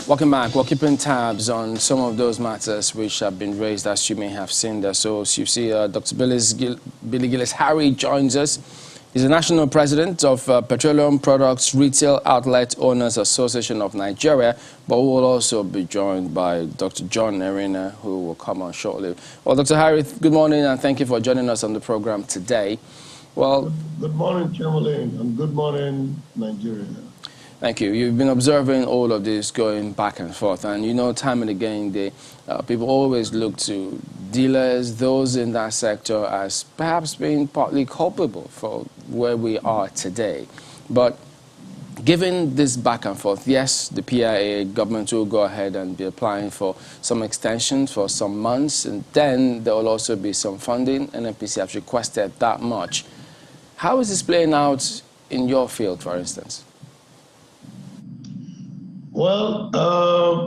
Welcome back. We're keeping tabs on some of those matters which have been raised, as you may have seen there. So you see Dr. Billis Gillis Harry joins us. He's the national president of Petroleum Products Retail Outlet Owners Association of Nigeria, but we will also be joined by Dr. John Eren, who will come on shortly. Well, Dr. Harry, good morning, and thank you for joining us on the program today. Well, good morning, Chamberlain, and good morning, Nigeria. Thank you. You've been observing all of this going back and forth, and you know, time and again, people always look to dealers, those in that sector, as perhaps being partly culpable for where we are today. But given this back and forth, yes, the PIA government will go ahead and be applying for some extensions for some months, and then there will also be some funding. NNPC has requested that much. How is this playing out in your field, for instance? Well,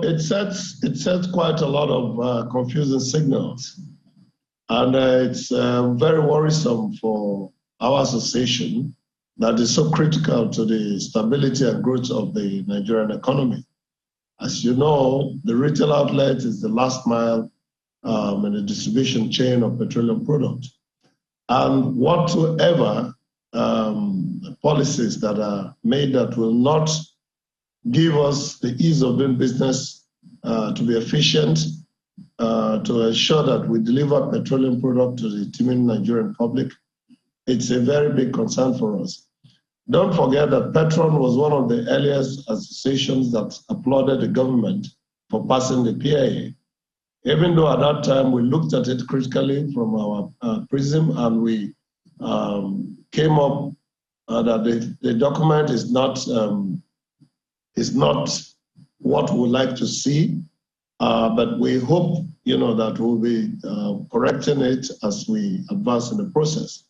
it sets quite a lot of confusing signals, and it's very worrisome for our association that is so critical to the stability and growth of the Nigerian economy. As you know, the retail outlet is the last mile in the distribution chain of petroleum products, and whatsoever policies that are made that will not give us the ease of doing business, to be efficient, to ensure that we deliver petroleum product to the teeming Nigerian public. It's a very big concern for us. Don't forget that Patroan was one of the earliest associations that applauded the government for passing the PIA. Even though at that time we looked at it critically from our prism, and we came up that the document is not what we like to see, but we hope, that we'll be correcting it as we advance in the process.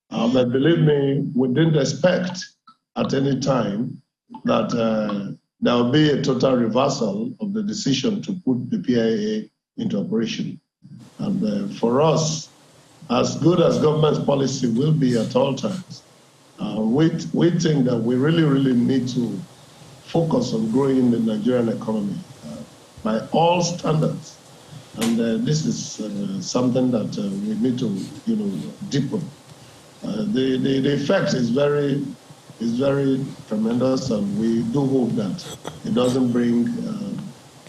But believe me, we didn't expect at any time that there will be a total reversal of the decision to put the PIA into operation. And for us, as good as government's policy will be at all times, we think that we really need to focus on growing the Nigerian economy by all standards, and this is something that we need to, deepen. The effect is very tremendous, and we do hope that it doesn't bring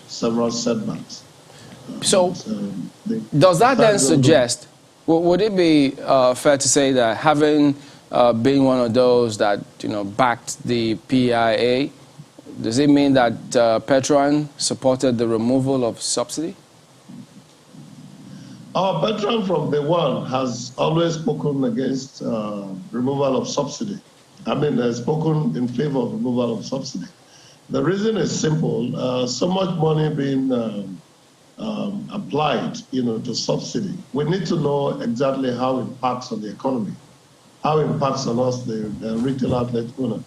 several setbacks. So, does that then suggest? Would it be fair to say that having been one of those that backed the PIA, does it mean that Patroan supported the removal of subsidy? Patroan from day one has always spoken against removal of subsidy. Has spoken in favor of removal of subsidy. The reason is simple. So much money being applied, to subsidy. We need to know exactly how it impacts on the economy, how it impacts on us, the retail outlet owner,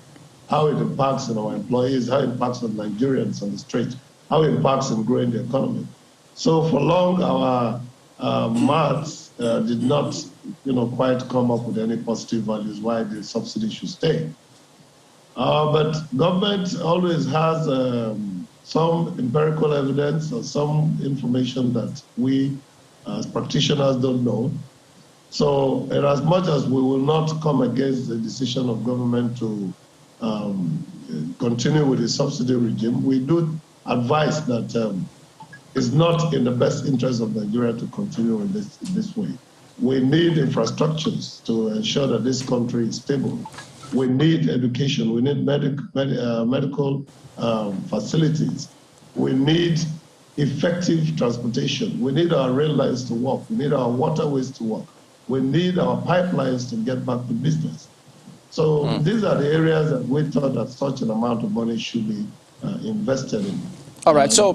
how it impacts on our employees, how it impacts on Nigerians on the street, how it impacts in growing the economy. So for long, our maths did not, quite come up with any positive values why the subsidy should stay. But government always has some empirical evidence or some information that we as practitioners don't know. So in as much as we will not come against the decision of government to continue with the subsidy regime, we do advise that it's not in the best interest of Nigeria to continue in this way. We need infrastructures to ensure that this country is stable. We need education. We need medical facilities. We need effective transportation. We need our rail lines to work. We need our waterways to work. We need our pipelines to get back to business. So these are the areas that we thought that such an amount of money should be invested in. All right, so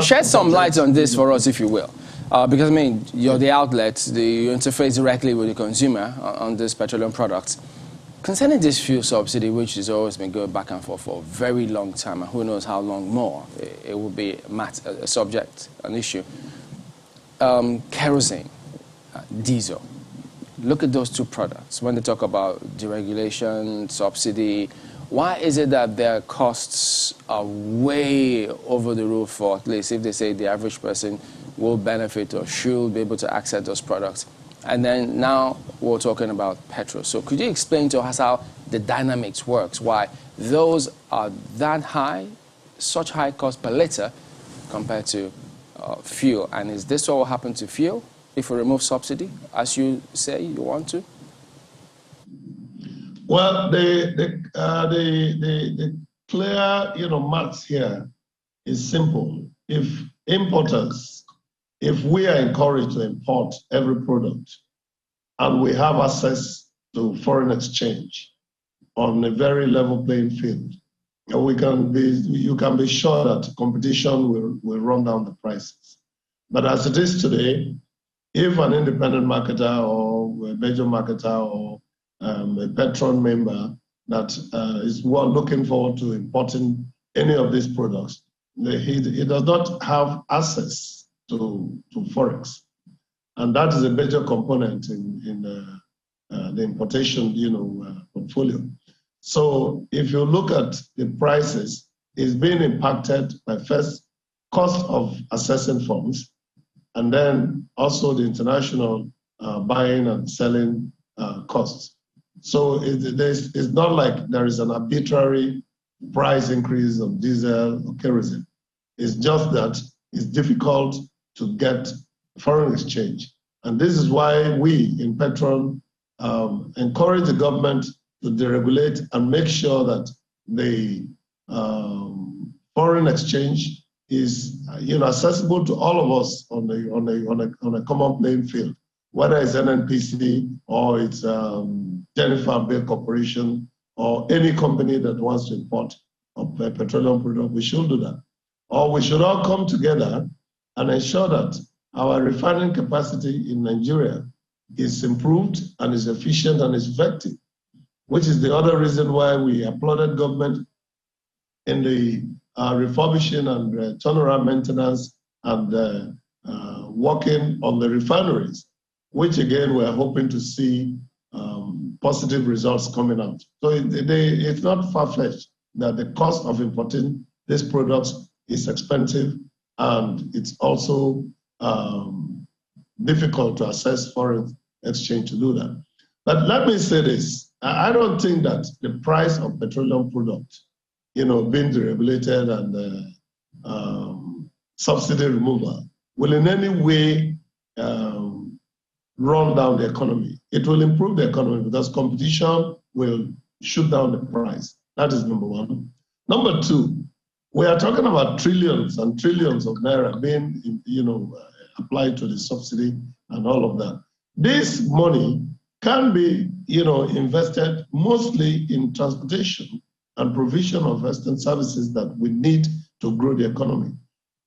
shed some light on this for us, if you will. Because, you're the outlet, you interface directly with the consumer on this petroleum products. Concerning this fuel subsidy, which has always been going back and forth for a very long time, and who knows how long more, it will be a subject, an issue. Kerosene, diesel. Look at those two products. When they talk about deregulation, subsidy, Why is it that their costs are way over the roof for, at least if they say the average person will benefit or should be able to access those products? And then now we're talking about petrol. So could you explain to us how the dynamics works, why those are that high, such high cost per liter compared to fuel? And is this what will happen to fuel if we remove subsidy, as you say you want to? Well, the clear, maths here is simple. If importers, if we are encouraged to import every product and we have access to foreign exchange on a very level playing field, you can be sure that competition will run down the prices. But as it is today, if an independent marketer or a major marketer or a Patroan member that is looking forward to importing any of these products, he does not have access to Forex. And that is a major component in the importation portfolio. So if you look at the prices, it's being impacted by first cost of accessing funds, and then also the international buying and selling costs. So it's not like there is an arbitrary price increase of diesel or kerosene. It's just that it's difficult to get foreign exchange. And this is why we in Patroan encourage the government to deregulate and make sure that the foreign exchange is accessible to all of us on a common playing field, whether it's NNPC or it's Jennifer Bay Corporation or any company that wants to import a petroleum product. We should do that. Or we should all come together and ensure that our refining capacity in Nigeria is improved and is efficient and is effective, which is the other reason why we applauded government in the refurbishing and turnaround maintenance and working on the refineries, which again we're hoping to see positive results coming out. So it's not far-fetched that the cost of importing these products is expensive and it's also difficult to access foreign exchange to do that. But let me say this, I don't think that the price of petroleum product, being deregulated and subsidy removal will in any way run down the economy. It will improve the economy because competition will shoot down the price. That is number one. Number two, we are talking about trillions and trillions of naira being, applied to the subsidy and all of that. This money can be, invested mostly in transportation and provision of Western services that we need to grow the economy.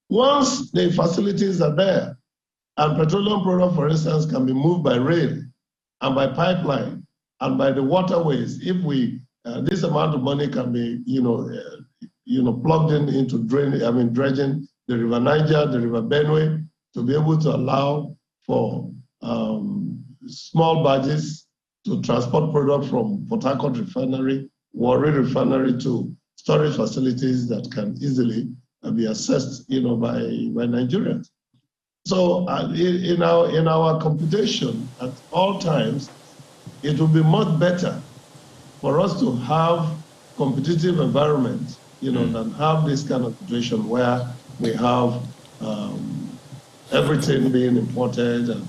Once the facilities are there, and petroleum product, for instance, can be moved by rail and by pipeline and by the waterways, if this amount of money can be, plugged into dredging the River Niger, the River Benue, to be able to allow for small barges to transport product from Port Harcourt refinery, Warri refinery to storage facilities that can easily be accessed, by Nigerians. So in our computation, at all times, it will be much better for us to have competitive environment, than have this kind of situation where we have everything being imported and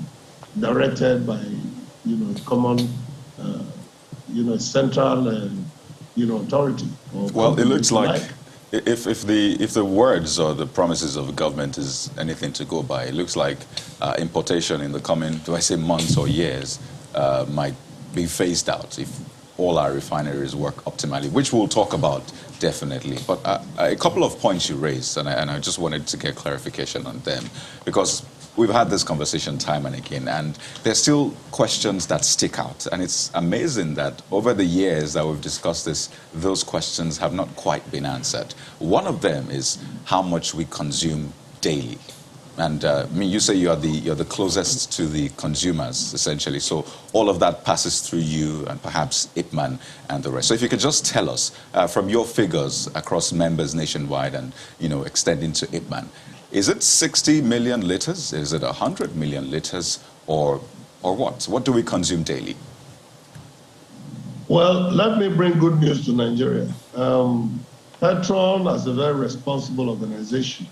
directed by, common, central, authority. Well, it looks like if the words or the promises of the government is anything to go by, it looks like importation in the coming, do I say months or years, might be phased out if all our refineries work optimally, which we'll talk about definitely. But a couple of points you raised, and I just wanted to get clarification on them, because we've had this conversation time and again, and there's still questions that stick out. And it's amazing that over the years that we've discussed this, those questions have not quite been answered. One of them is how much we consume daily. And I mean, you say you're the closest to the consumers, essentially. So all of that passes through you and perhaps Ipman and the rest. So if you could just tell us, from your figures across members nationwide and, extending to Ipman, is it 60 million liters? Is it 100 million liters? Or what? What do we consume daily? Well, let me bring good news to Nigeria. Patroan, as a very responsible organization,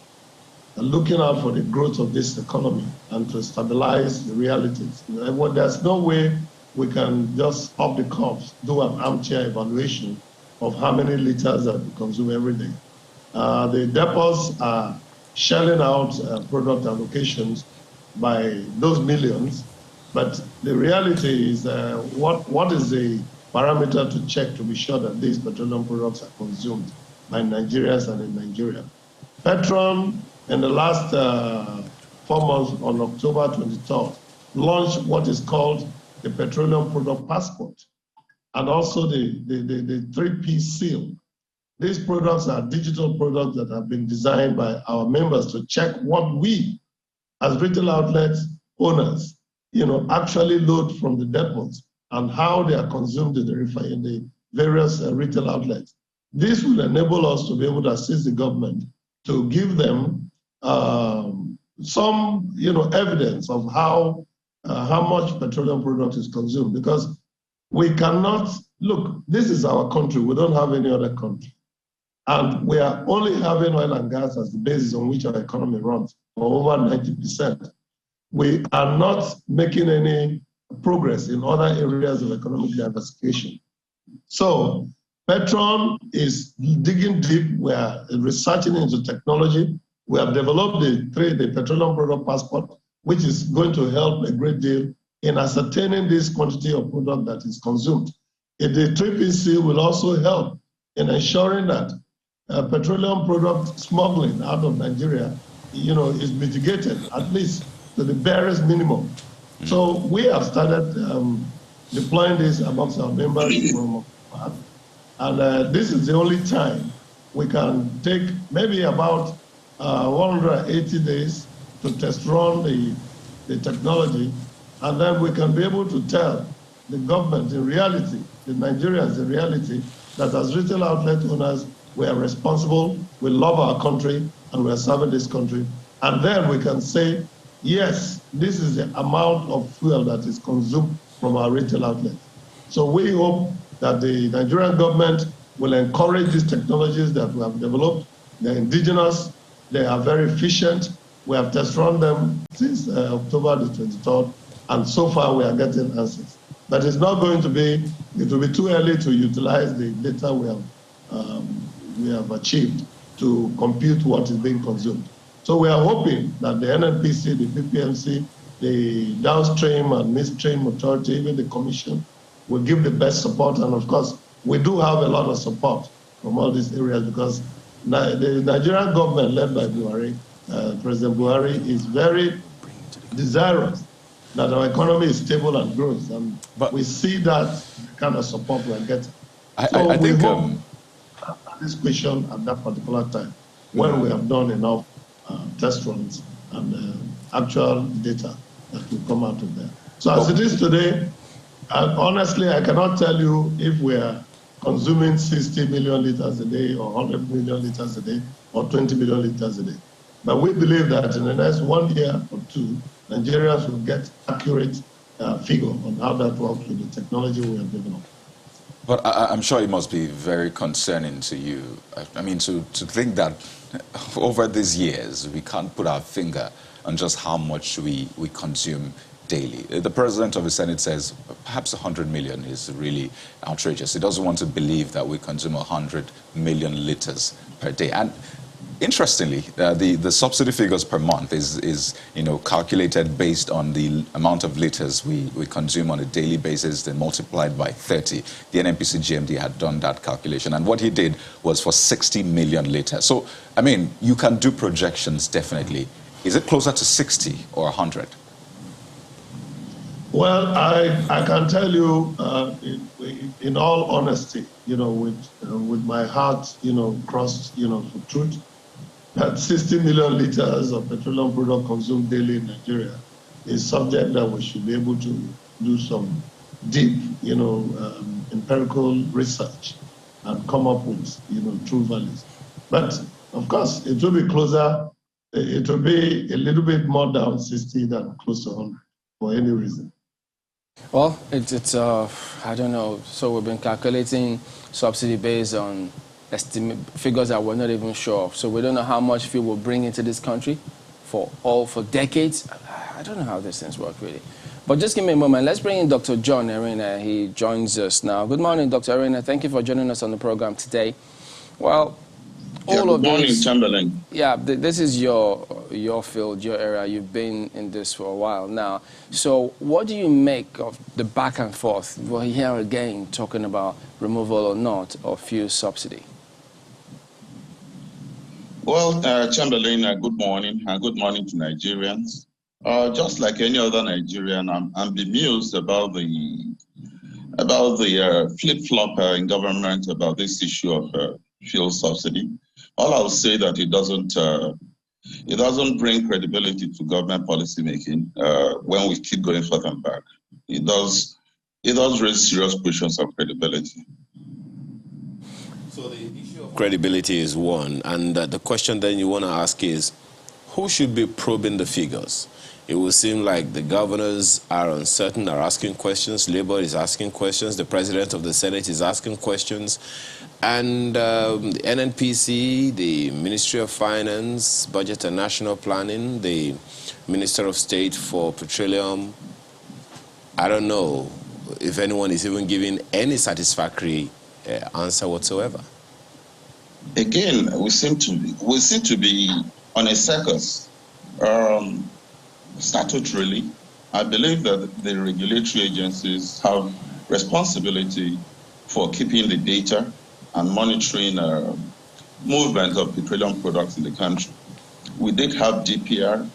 looking out for the growth of this economy and to stabilize the realities. There's no way we can just off the cuff do an armchair evaluation of how many liters that we consume every day. The depots are shelling out product allocations by those millions, but the reality is what is the parameter to check to be sure that these petroleum products are consumed by Nigerians and in Nigeria? Petron, in the last 4 months, on October 23rd, launched what is called the Petroleum Product Passport and also the 3P seal. These products are digital products that have been designed by our members to check what we, as retail outlet owners, actually load from the depots and how they are consumed in the various retail outlets. This will enable us to be able to assist the government to give them some, evidence of how much petroleum product is consumed, because we cannot look. This is our country. We don't have any other country, and we are only having oil and gas as the basis on which our economy runs for over 90%. We are not making any progress in other areas of economic diversification. So Petron is digging deep. We are researching into technology. We have developed the Petroleum Product Passport, which is going to help a great deal in ascertaining this quantity of product that is consumed. The 3P seal will also help in ensuring that petroleum product smuggling out of Nigeria, is mitigated at least to the barest minimum. So we have started deploying this amongst our members, and this is the only time we can take maybe about 180 days to test run the technology, and then we can be able to tell the government in reality, the Nigerians in reality, that as retail outlet owners, we are responsible, we love our country, and we are serving this country. And then we can say, yes, this is the amount of fuel that is consumed from our retail outlets. So we hope that the Nigerian government will encourage these technologies that we have developed. They're indigenous, they are very efficient. We have test run them since October the 23rd, and so far we are getting answers. But it's not going to be, it will be too early to utilize the data we have achieved to compute what is being consumed. So we are hoping that the NNPC, the PPMC, the downstream and midstream authority, even the commission, will give the best support. And of course, we do have a lot of support from all these areas, because the Nigerian government, led by Buhari, President Buhari, is very desirous that our economy is stable and grows. And we see that kind of support we are getting. I think this question at that particular time, when we have done enough test runs and actual data that will come out of there. So as it is today, honestly, I cannot tell you if we are consuming 60 million liters a day or 100 million liters a day or 20 million liters a day. But we believe that in the next 1 year or two, Nigerians will get accurate figure on how that works with the technology we have developed. But I'm sure it must be very concerning to you. I mean, to think that over these years, we can't put our finger on just how much we consume daily. The president of the Senate says perhaps 100 million is really outrageous. He doesn't want to believe that we consume 100 million liters per day. And interestingly, the subsidy figures per month is calculated based on the amount of liters we consume on a daily basis, then multiplied by 30. The NNPC GMD had done that calculation, and what he did was for 60 million liters. So, I mean, you can do projections, definitely. Is it closer to 60 or 100? Well, I can tell you, in all honesty, with my heart, crossed, for truth, that 60 million liters of petroleum product consumed daily in Nigeria is subject that we should be able to do some deep, empirical research and come up with, true values. But of course, it will be closer. It will be a little bit more down 60 than close to 100 for any reason. Well, it's I don't know. So we've been calculating subsidy based on figures that we're not even sure of. So we don't know how much fuel we'll bring into this country for decades. I don't know how these things work really. But just give me a moment. Let's bring in Dr. John Eren. He joins us now. Good morning, Dr. Eren. Thank you for joining us on the program today. Well, good morning, Chamberlain. Yeah, this is your field, your area. You've been in this for a while now. So what do you make of the back and forth? We're here again talking about removal or not of fuel subsidy. Well, Chamberlain, good morning, and good morning to Nigerians. Just like any other Nigerian, I'm bemused about the flip-flop in government about this issue of fuel subsidy. All I'll say that it doesn't bring credibility to government policy making when we keep going forth and back. It does raise serious questions of credibility. So the issue of credibility is one, and the question then you want to ask is, who should be probing the figures? It will seem like the governors are uncertain, are asking questions, Labour is asking questions, the President of the Senate is asking questions, and the NNPC, the Ministry of Finance, Budget and National Planning, the Minister of State for Petroleum, I don't know if anyone is even giving any satisfactory answer whatsoever. Again, we seem to be on a circus. Statutorily, I believe that the regulatory agencies have responsibility for keeping the data and monitoring movement of petroleum products in the country. We did have DPR,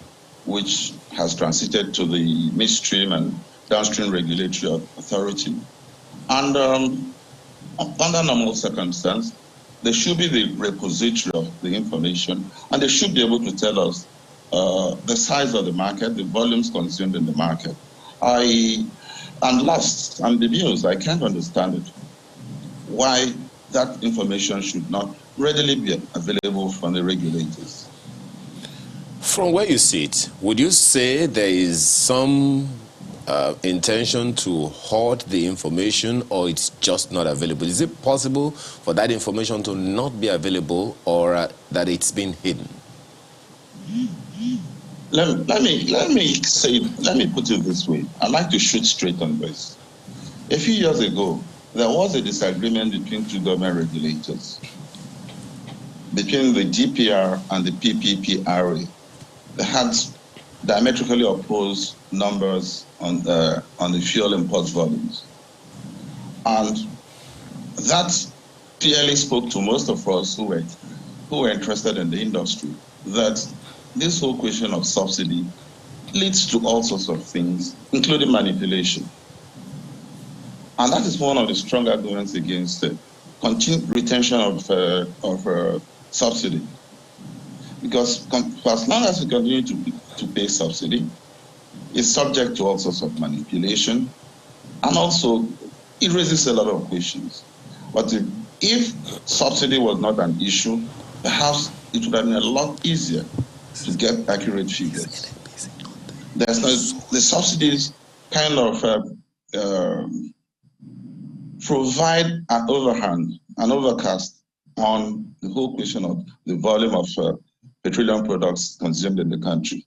which has transited to the midstream and downstream regulatory authority. And under normal circumstances, they should be the repository of the information, and they should be able to tell us the size of the market, the volumes consumed in the market. I'm bemused. I can't understand it. Why that information should not readily be available from the regulators. From where you sit, would you say there is some intention to hoard the information, or it's just not available? Is it possible for that information to not be available, or that it's been hidden? Let me put it this way. I like to shoot straight on this. A few years ago, there was a disagreement between two government regulators, between the DPR and the PPPRA. They had diametrically opposed numbers on the fuel import volumes. And that clearly spoke to most of us who were interested in the industry, that this whole question of subsidy leads to all sorts of things, including manipulation. And that is one of the strong arguments against continued retention of subsidy. Because for as long as we continue to pay subsidy, it's subject to all sorts of manipulation, and also it raises a lot of questions. But if subsidy was not an issue, perhaps it would have been a lot easier to get accurate figures. The subsidies kind of provide an overhang, an overcast on the whole question of the volume of petroleum products consumed in the country.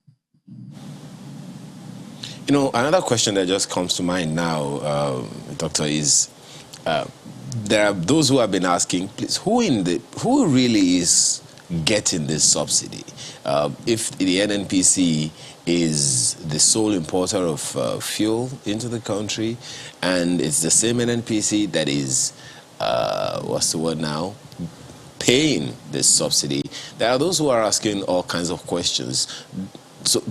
You know, another question that just comes to mind now, Doctor, is there are those who have been asking, please, who really is getting this subsidy? If the NNPC is the sole importer of fuel into the country, and it's the same NNPC that is, what's the word now, paying this subsidy, there are those who are asking all kinds of questions. So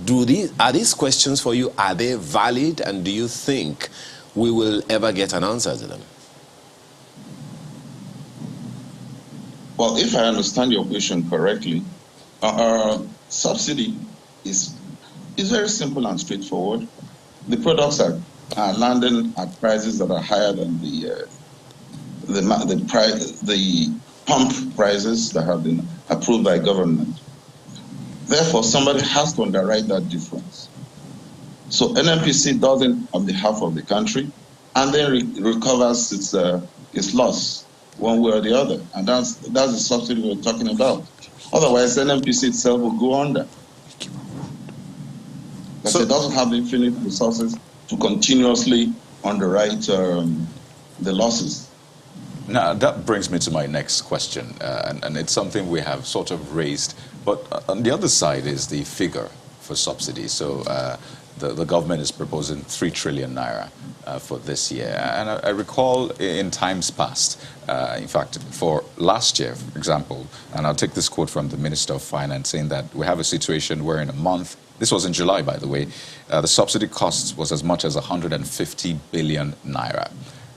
are these questions for you, are they valid, and do you think we will ever get an answer to them? Well, if I understand your question correctly, Subsidy is very simple and straightforward. The products are landing at prices that are higher than the pump prices that have been approved by government. Therefore, somebody has to underwrite that difference. So NNPC does it on behalf of the country, and then recovers its loss one way or the other, and that's the subsidy we're talking about. Otherwise, NNPC itself will go under, because it doesn't have the infinite resources to continuously underwrite the losses. Now, that brings me to my next question, and it's something we have sort of raised, but on the other side is the figure for subsidy. So the government is proposing 3 trillion naira for this year. And I recall in times past, in fact, for last year, for example, and I'll take this quote from the Minister of Finance, saying that we have a situation where in a month, this was in July, by the way, the subsidy cost was as much as 150 billion naira.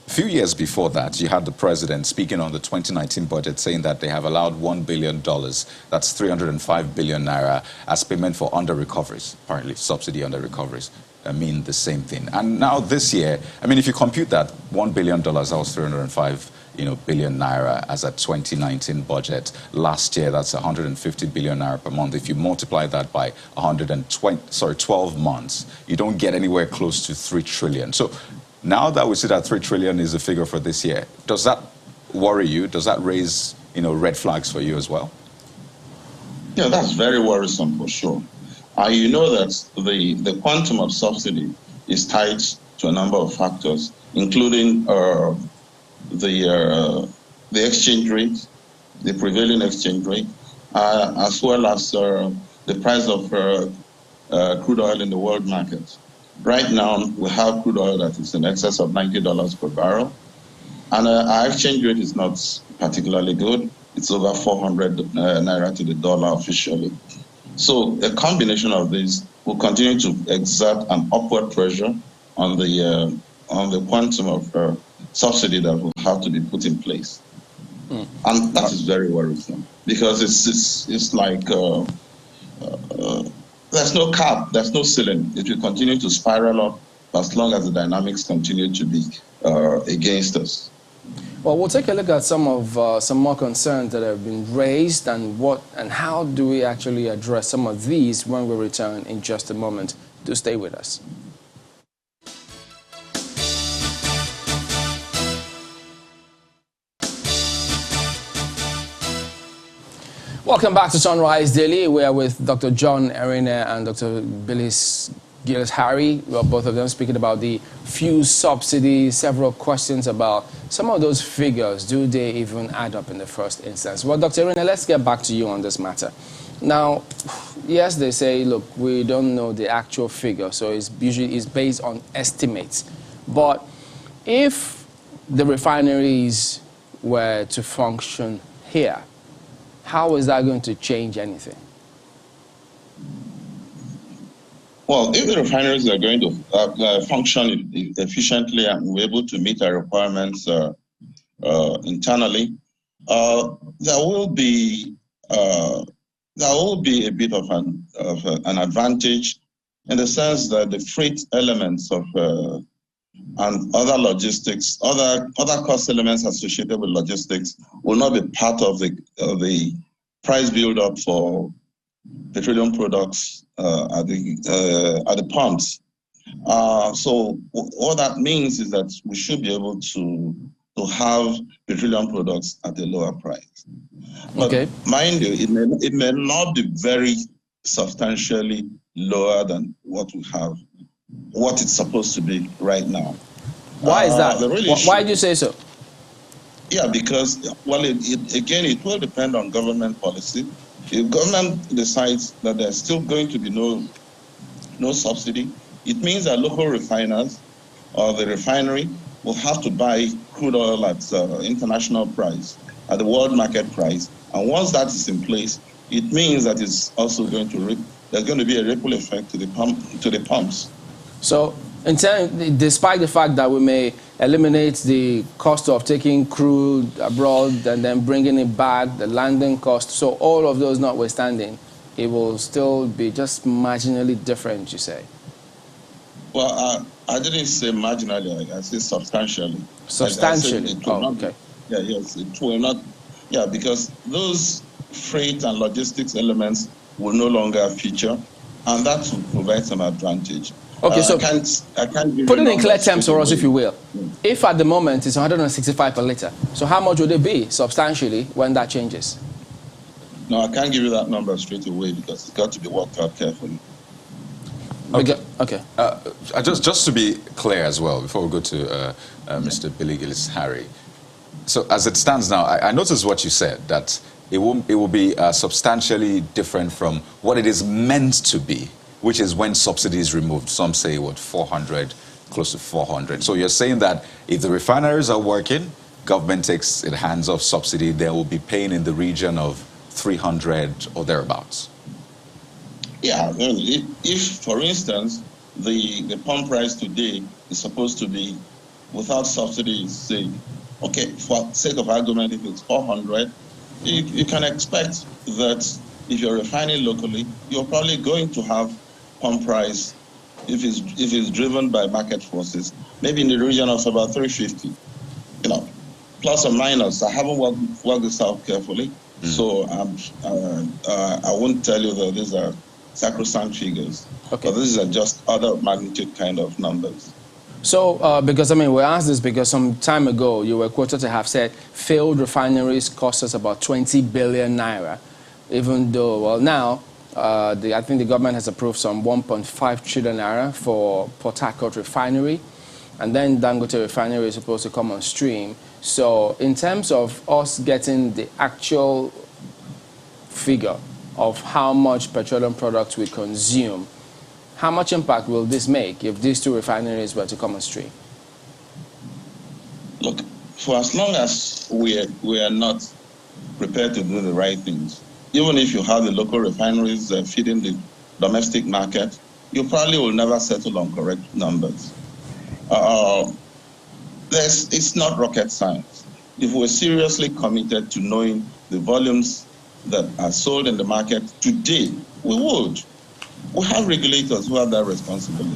A few years before that, you had the president speaking on the 2019 budget saying that they have allowed $1 billion, that's 305 billion naira, as payment for under-recoveries. Apparently, subsidy under-recoveries mean the same thing. And now this year, I mean, if you compute that $1 billion, that was 305 billion naira as a 2019 budget. Last year, that's 150 billion naira per month. If you multiply that by 12 months, you don't get anywhere close to 3 trillion. So now that we see that 3 trillion is the figure for this year, does that worry you? Does that raise, red flags for you as well? Yeah, that's very worrisome for sure. You know that the quantum of subsidy is tied to a number of factors, including the exchange rate, the prevailing exchange rate, as well as the price of crude oil in the world market. Right now, we have crude oil that is in excess of $90 per barrel, and our exchange rate is not particularly good. It's over 400 naira to the dollar officially. So a combination of these will continue to exert an upward pressure on the quantum of subsidy that will have to be put in place, and that is very worrisome, because it's like there's no cap, there's no ceiling. It will continue to spiral up as long as the dynamics continue to be against us. Well, we'll take a look at some more concerns that have been raised, and how do we actually address some of these when we return in just a moment. Do stay with us. Welcome back to Sunrise Daily. We are with Dr. John Eren and Dr. Billis Gillis Harry. Well, both of them speaking about the fuel subsidy, several questions about some of those figures. Do they even add up in the first instance? Well, Dr. Eren, let's get back to you on this matter. Now, yes, they say, look, we don't know the actual figure, so it's based on estimates. But if the refineries were to function here, how is that going to change anything? Well, if the refineries are going to function efficiently and be able to meet our requirements internally, there will be a bit of an advantage, in the sense that the freight elements of and other logistics, other cost elements associated with logistics will not be part of the price build-up for petroleum products at the pumps. So what that means is that we should be able to have petroleum products at a lower price. But mind you, it may not be very substantially lower than what we have, what it's supposed to be right now. Why is that? Why do you say so? Yeah, because, well, it will depend on government policy. If government decides that there's still going to be no subsidy, it means that local refiners or the refinery will have to buy crude oil at international price, at the world market price. And once that is in place, it means that it's also there's going to be a ripple effect to the pumps. So, despite the fact that we may eliminate the cost of taking crude abroad and then bringing it back, the landing cost, so all of those notwithstanding, it will still be just marginally different, you say? Well, I didn't say marginally, I said substantially. Substantially? Okay. Yeah, yes, it will not. Yeah, because those freight and logistics elements will no longer feature, and that will provide some advantage. Okay, so I can't give put you it in clear terms for us, away. if you will. If at the moment it's 165 per litre, so how much would it be substantially when that changes? No, I can't give you that number straight away because it's got to be worked out carefully. Okay. Just to be clear as well, before we go to Mr. Billis Gillis Harry. So as it stands now, I noticed what you said, that it will be substantially different from what it is meant to be, which is when subsidy is removed. Some say, what, 400, close to 400. So you're saying that if the refineries are working, government takes its hands off subsidy, they will be paying in the region of 300 or thereabouts. Yeah, if for instance, the pump price today is supposed to be without subsidy, say, okay, for sake of argument, if it's 400, you can expect that if you're refining locally, you're probably going to have pump price, if it's driven by market forces, maybe in the region of about 350, plus or minus. I haven't worked this out carefully, so I won't tell you that these are sacrosanct figures, but these are just other magnitude kind of numbers. So, because, we asked this because some time ago you were quoted to have said failed refineries cost us about 20 billion naira, even though, well, now, I think the government has approved some 1.5 trillion naira for Port Harcourt refinery, and then Dangote refinery is supposed to come on stream. So, in terms of us getting the actual figure of how much petroleum products we consume, how much impact will this make if these two refineries were to come on stream? Look, for as long as we are not prepared to do the right things, even if you have the local refineries feeding the domestic market, you probably will never settle on correct numbers. It's not rocket science. If we're seriously committed to knowing the volumes that are sold in the market today, we would. We have regulators who have that responsibility.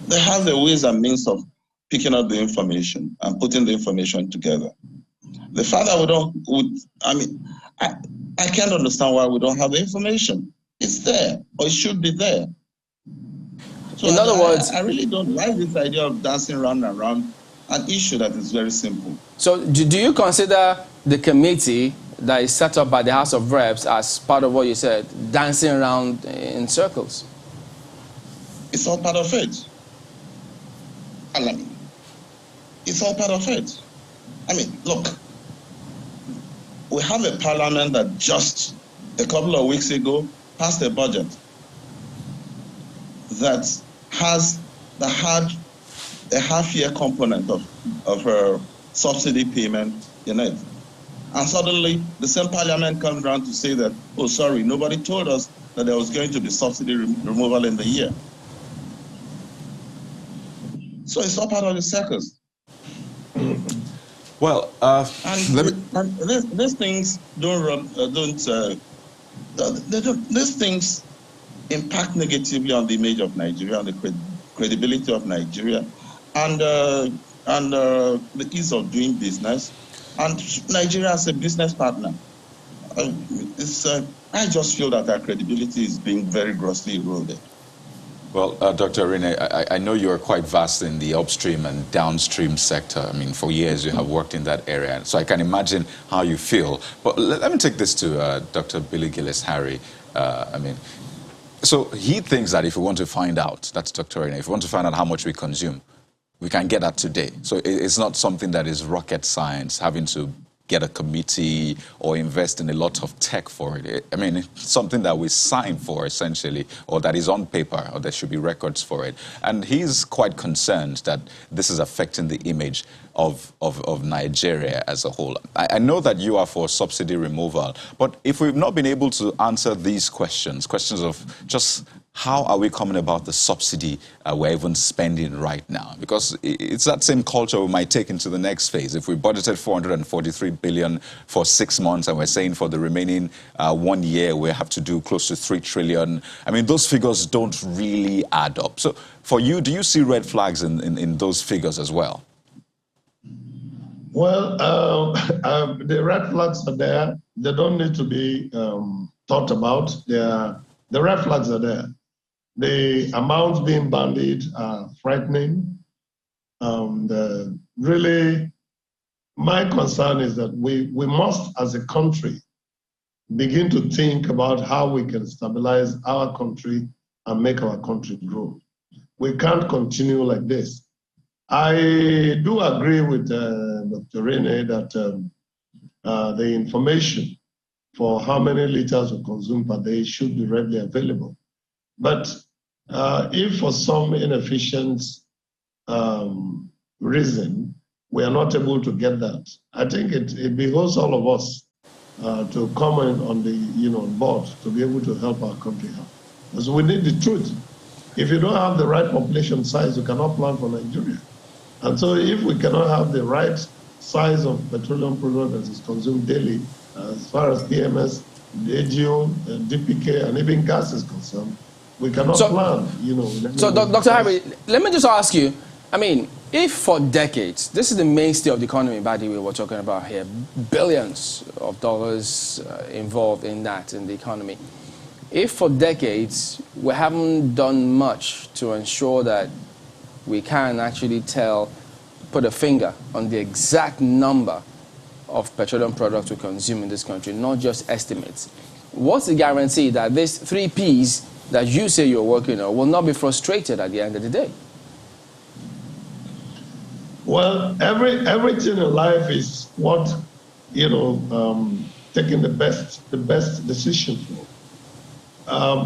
They have the ways and means of picking up the information and putting the information together. The fact that I can't understand why we don't have the information. It's there, or it should be there. So in other words, I really don't like this idea of dancing round and round an issue that is very simple. So do you consider the committee that is set up by the House of Reps as part of what you said, dancing around in circles? It's all part of it. It's all part of it. Look, we have a parliament that just a couple of weeks ago passed a budget that had a half-year component of subsidy payment in it. And suddenly, the same parliament comes around to say that, oh, sorry, nobody told us that there was going to be subsidy removal in the year. So it's all part of the circus. Well, these things these things impact negatively on the image of Nigeria, on the credibility of Nigeria, and the ease of doing business. And Nigeria as a business partner, I just feel that our credibility is being very grossly eroded. Well, Dr. Eren, I know you are quite vast in the upstream and downstream sector. For years you have worked in that area, so I can imagine how you feel. But let me take this to Dr. Billis Gillis Harry. So he thinks that if we want to find out, that's Dr. Eren, if we want to find out how much we consume, we can get that today. So it's not something that is rocket science, having to get a committee or invest in a lot of tech for it. It's something that we sign for, essentially, or that is on paper, or there should be records for it. And he's quite concerned that this is affecting the image of Nigeria as a whole. I know that you are for subsidy removal, but if we've not been able to answer these questions of just how are we coming about the subsidy we're even spending right now? Because it's that same culture we might take into the next phase. If we budgeted 443 billion for 6 months and we're saying for the remaining 1 year we have to do close to 3 trillion, I mean, those figures don't really add up. So for you, do you see red flags in those figures as well? Well, the red flags are there. They don't need to be thought about. The red flags are there. The amounts being bandied are frightening. Really, my concern is that we must, as a country, begin to think about how we can stabilize our country and make our country grow. We can't continue like this. I do agree with Dr. Eren that the information for how many liters we consume per day should be readily available. But if for some inefficient reason we are not able to get that, I think it behoves all of us to come on the on board to be able to help our country out. Because we need the truth. If you don't have the right population size, you cannot plan for Nigeria. And so if we cannot have the right size of petroleum product that is consumed daily, as far as PMS, AGO, DPK, and even gas is concerned, we cannot plan, So, Dr. Harry, let me just ask you, I mean, if for decades, this is the mainstay of the economy, by the way, we're talking about here, billions of dollars involved in that, in the economy. If for decades we haven't done much to ensure that we can actually put a finger on the exact number of petroleum products we consume in this country, not just estimates, what's the guarantee that these 3 Ps that you say you're working on will not be frustrated at the end of the day? Well, everything in life is what, taking the best decision for.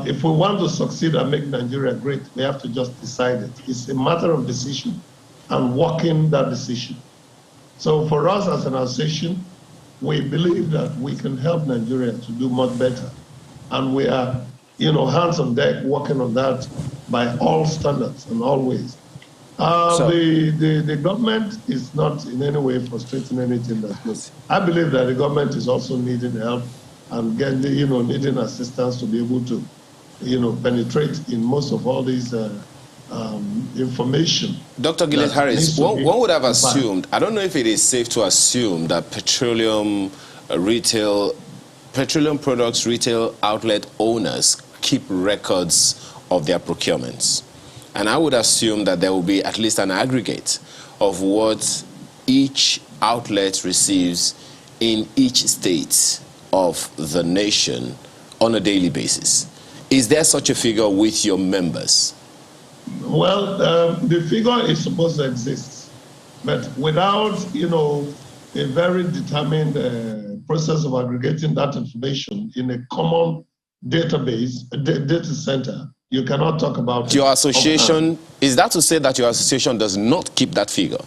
If we want to succeed and make Nigeria great, we have to just decide it. It's a matter of decision and walking that decision. So for us as an association, we believe that we can help Nigeria to do much better. And we are, hands on deck working on that by all standards and all ways. The government is not in any way frustrating anything that's good. I believe that the government is also needing help and needing assistance to be able to, penetrate in most of all these information. Dr. Gillis Harris, one would have assumed, I don't know if it is safe to assume that petroleum products retail outlet owners keep records of their procurements. And I would assume that there will be at least an aggregate of what each outlet receives in each state of the nation on a daily basis. Is there such a figure with your members? Well, the figure is supposed to exist, but without, a very determined process of aggregating that information in a common database, data center, you cannot talk about your association. Is that to say that your association does not keep that figure?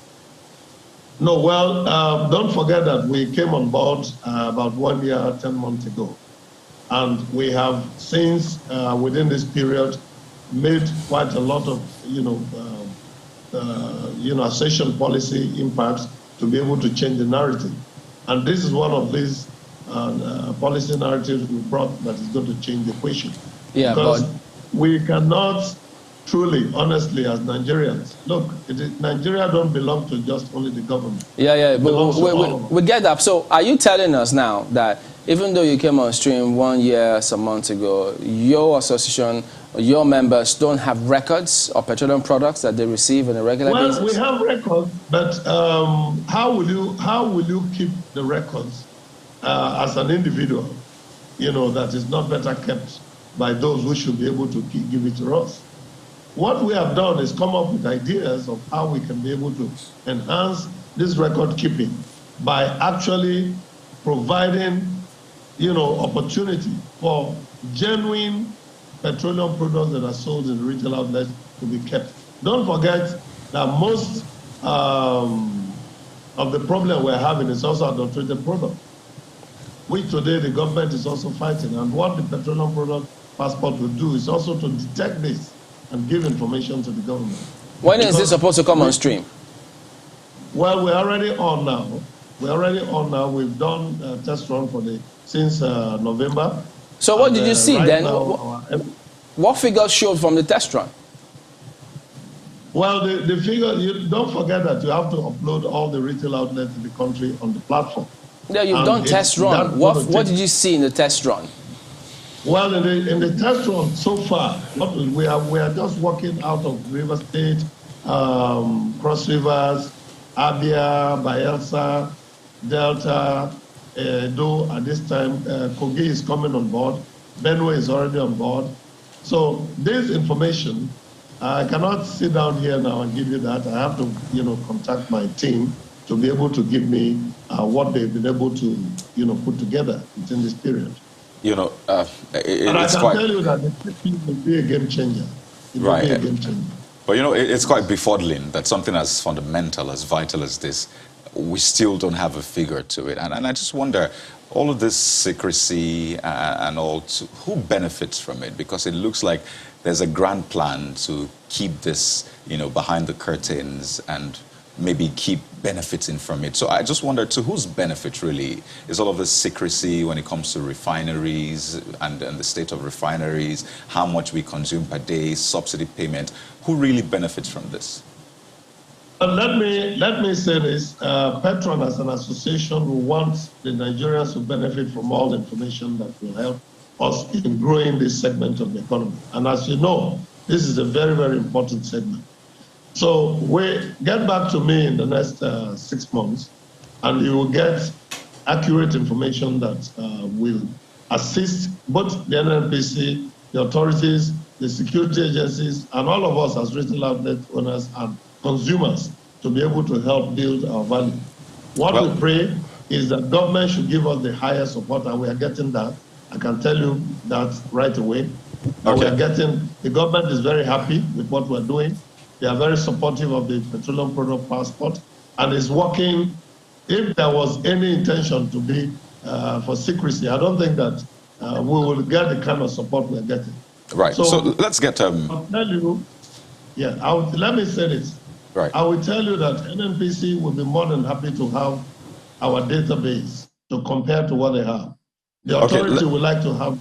No, well, don't forget that we came on board about 1 year, 10 months ago. And we have since, within this period, made quite a lot of, association policy impacts to be able to change the narrative. And this is one of these policy narratives we brought that is going to change the equation. Yeah, because we cannot truly, honestly, as Nigerians, look, Nigeria don't belong to just only the government. Yeah, but we get that. So are you telling us now that even though you came on stream 1 year, some months ago, your association, your members don't have records of petroleum products that they receive on a regular basis? Well, we have records, but how will you keep the records as an individual, that is not better kept by those who should be able to give it to us? What we have done is come up with ideas of how we can be able to enhance this record keeping by actually providing, opportunity for genuine petroleum products that are sold in retail outlets to be kept. Don't forget that most of the problem we're having is also adulterated product, which today the government is also fighting. And what the petroleum product passport will do is also to detect this and give information to the government. When is this supposed to come on stream? Well, we're already on now. We've done a test run since November. So what did you see right then? Now, what figures showed from the test run? Well, the figure, you don't forget that you have to upload all the retail outlets in the country on the platform. Yeah, you've done test run. What did you see in the test run? Well, in the test run so far, we are just working out of River State, Cross Rivers, Abia, Bayelsa, Delta, Edo. At this time, Kogi is coming on board. Benue is already on board. So this information, I cannot sit down here now and give you that. I have to, contact my team to be able to give me what they've been able to, put together within this period. And I can tell you that the system will be a game changer. It will be a game changer. But it's quite befuddling that something as fundamental, as vital as this, we still don't have a figure to it. And I just wonder, all of this secrecy and all, who benefits from it? Because it looks like there's a grand plan to keep this, behind the curtains and maybe keep benefiting from it. So I just wonder, to whose benefit really is all of this secrecy when it comes to refineries and the state of refineries, how much we consume per day, subsidy payment? Who really benefits from this? Let me say this. Patroan as an association wants the Nigerians to benefit from all the information that will help us in growing this segment of the economy. And as you know, this is a very, very important segment. So get back to me in the next 6 months, and you will get accurate information that will assist both the NNPC, the authorities, the security agencies, and all of us as retail outlet owners and consumers to be able to help build our value. What we pray is that government should give us the highest support, and we are getting that. I can tell you that right away. Okay. The government is very happy with what we're doing. They are very supportive of the petroleum product passport and is working. If there was any intention to be for secrecy, I don't think that we will get the kind of support we're getting. Right. So let's get. I'll tell you. Yeah. Let me say this. Right. I will tell you that NNPC will be more than happy to have our database to compare to what they have. The authority would like to have.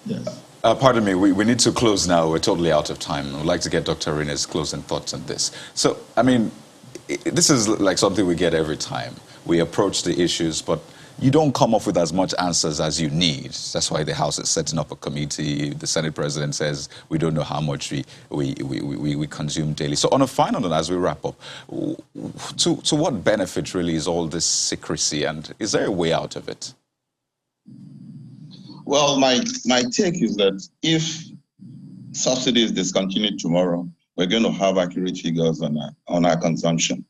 Yes. Pardon me, we need to close now. We're totally out of time. I'd like to get Dr. Eren's closing thoughts on this. So, I mean, this is like something we get every time. We approach the issues, but you don't come up with as much answers as you need. That's why the House is setting up a committee. The Senate President says we don't know how much we consume daily. So on a final note, as we wrap up, to what benefit really is all this secrecy, and is there a way out of it? Well, my take is that if subsidy is discontinued tomorrow, we're going to have accurate figures on our consumption.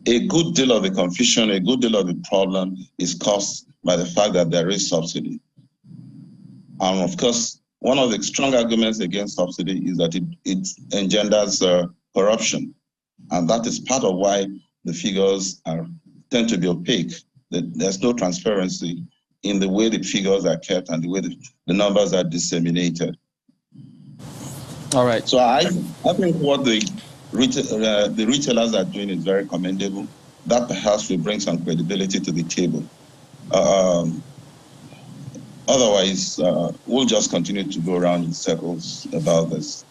A good deal of the confusion, a good deal of the problem is caused by the fact that there is subsidy. And of course, one of the strong arguments against subsidy is that it engenders corruption. And that is part of why the figures tend to be opaque. There's no transparency in the way the figures are kept and the way the numbers are disseminated. All right. So I think what the retailers are doing is very commendable. That perhaps will bring some credibility to the table. Otherwise, we'll just continue to go around in circles about this.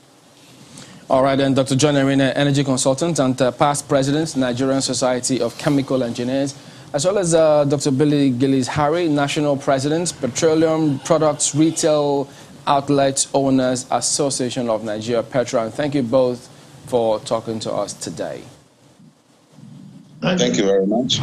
All right, then, Dr. John Eren, energy consultant and past president, Nigerian Society of Chemical Engineers, as well as Dr. Billis Gillis, National President, Petroleum Products Retail Outlet Owners Association of Nigeria, Patroan. Thank you both for talking to us today. Thank you very much.